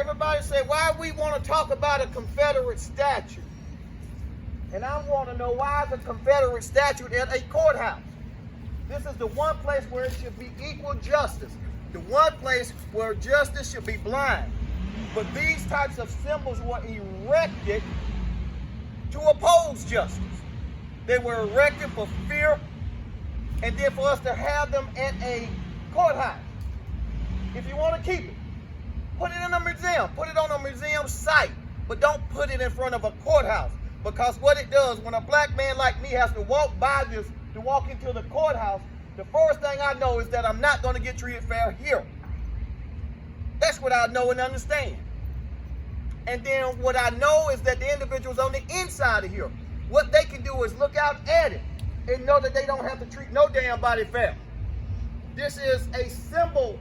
Everybody say, why we want to talk about a Confederate statue? And I want to know, why is a Confederate statue at a courthouse? This is the one place where it should be equal justice. The one place where justice should be blind. But these types of symbols were erected to oppose justice. They were erected for fear, and then for us to have them at a courthouse. If you want to keep it, put it in a museum. Put it on a museum site, but don't put it in front of a courthouse. Because what it does, when a black man like me has to walk by this, to walk into the courthouse, the first thing I know is that I'm not going to get treated fair here. That's what I know and understand. And then what I know is that the individuals on the inside of here, what they can do is look out at it and know that they don't have to treat no damn body fair. This is a symbol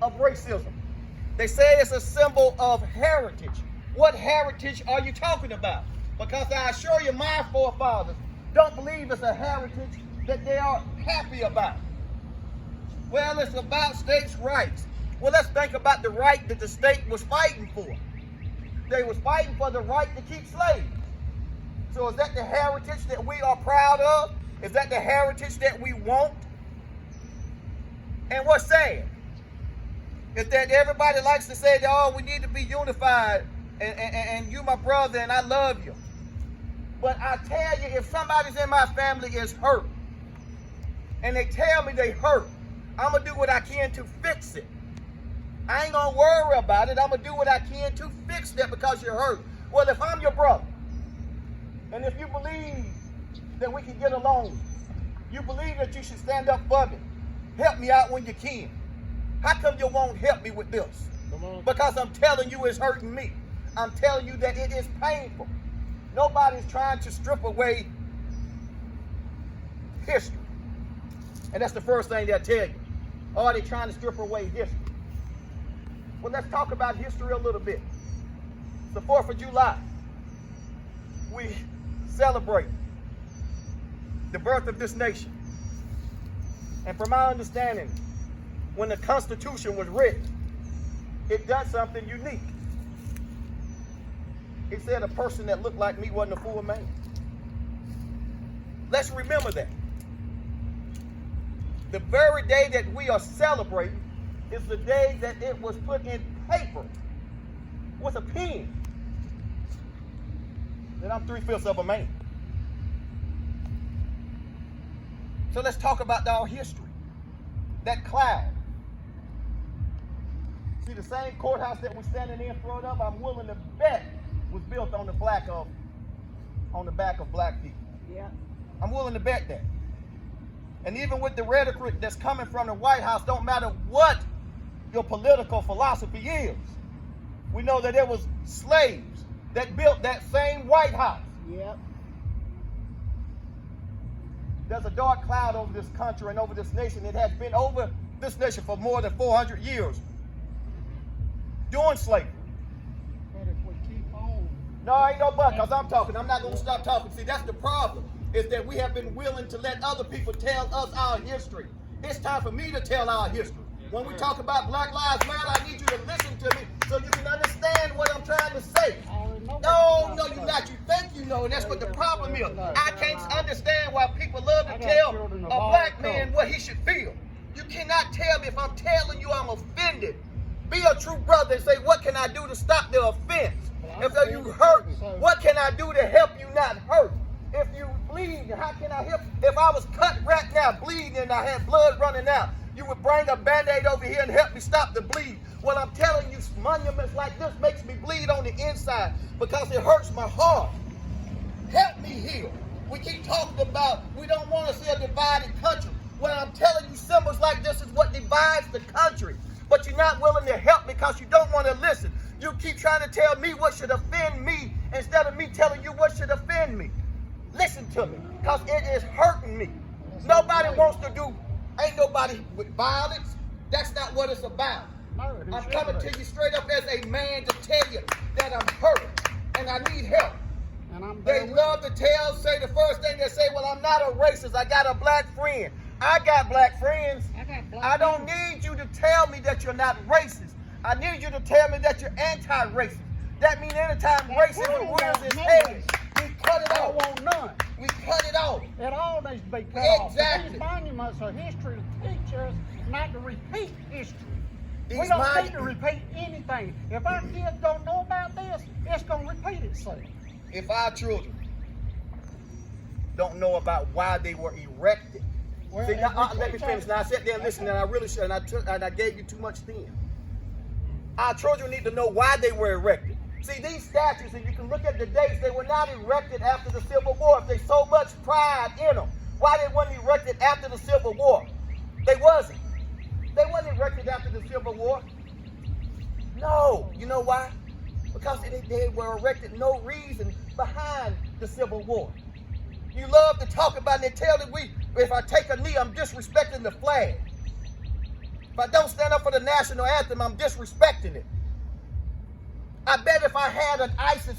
of racism. They say it's a symbol of heritage. What heritage are you talking about? Because I assure you, my forefathers don't believe it's a heritage that they are happy about. Well, it's about states' rights. Well, let's think about the right that the state was fighting for. They was fighting for the right to keep slaves. So is that the heritage that we are proud of? Is that the heritage that we want? And what's sad is that everybody likes to say that, oh, we need to be unified, and you my brother and I love you. But I tell you, if somebody's in my family is hurt, and they tell me they hurt, I'm going to do what I can to fix it. I ain't going to worry about it. I'm going to do what I can to fix that because you're hurt. Well, if I'm your brother, and if you believe that we can get along, you believe that you should stand up for me, help me out when you can, how come you won't help me with this? Because I'm telling you it's hurting me. I'm telling you that it is painful. Nobody's trying to strip away history. And that's the first thing they'll tell you. Oh, they're trying to strip away history. Well, let's talk about history a little bit. The 4th of July, we celebrate the birth of this nation. And from my understanding, when the Constitution was written, it done something unique. It said a person that looked like me wasn't a full man. Let's remember that. The very day that we are celebrating is the day that it was put in paper with a pen that I'm 3/5 of a man. So let's talk about our history. That cloud. See, the same courthouse that we're standing in front of, I'm willing to bet was built on the back of black people. Yeah. I'm willing to bet that. And even with the rhetoric that's coming from the White House, don't matter what your political philosophy is, we know that there was slaves that built that same White House. Yep. There's a dark cloud over this country and over this nation. It has been over this nation for more than 400 years during slavery. But if we keep on... No, ain't no but, because I'm talking. I'm not going to stop talking. See, that's the problem, is that we have been willing to let other people tell us our history. It's time for me to tell our history. When we talk about Black Lives Matter, I need you to listen to me so you can understand what I'm trying to say. No, you're not. You think you know, and that's what the problem is. I can't understand why people love to tell a black man what he should feel. You cannot tell me if I'm telling you I'm offended. Be a true brother and say, what can I do to stop the offense? If you hurting, what can I do to help you not hurt? If you bleeding, how can I help? If I was cut right now, bleeding, and I had blood running out, you would bring a Band-Aid over here and help me stop the bleed. Well, I'm telling you, monuments like this makes me bleed on the inside because it hurts my heart. Help me heal. We keep talking about we don't want to see a divided country. Well, I'm telling you, symbols like this is what divides the country. But you're not willing to help because you don't want to listen. You keep trying to tell me what should offend me instead of me telling you what should offend me. Listen to me, because it is hurting me. Nobody wants to do, ain't nobody with violence. That's not what it's about. I'm coming to you straight up as a man to tell you that I'm hurt and I need help. They love to say the first thing they say, well, I'm not a racist. I got a black friend. I got black friends. I don't need you to tell me that you're not racist. I need you to tell me that you're anti-racist. That means anytime racism rears its head, we cut it I off. don't want none. We cut it off. It all needs to be cut off. Exactly. These monuments are history to teach us not to repeat history. We These don't need to repeat anything. If our kids don't know about this, it's going to repeat itself. If our children don't know about why they were erected. Well, See, now, and let me finish. Now I sat there and listened, and I really should, and I gave you too much then. Our children need to know why they were erected. See, these statues, and you can look at the dates, they were not erected after the Civil War. If there's so much pride in them, why they weren't erected after the Civil War? They wasn't. They wasn't erected after the Civil War. No. You know why? Because they were erected no reason behind the Civil War. You love to talk about it and tell that if I take a knee, I'm disrespecting the flag. If I don't stand up for the national anthem, I'm disrespecting it. I bet if I had an ISIS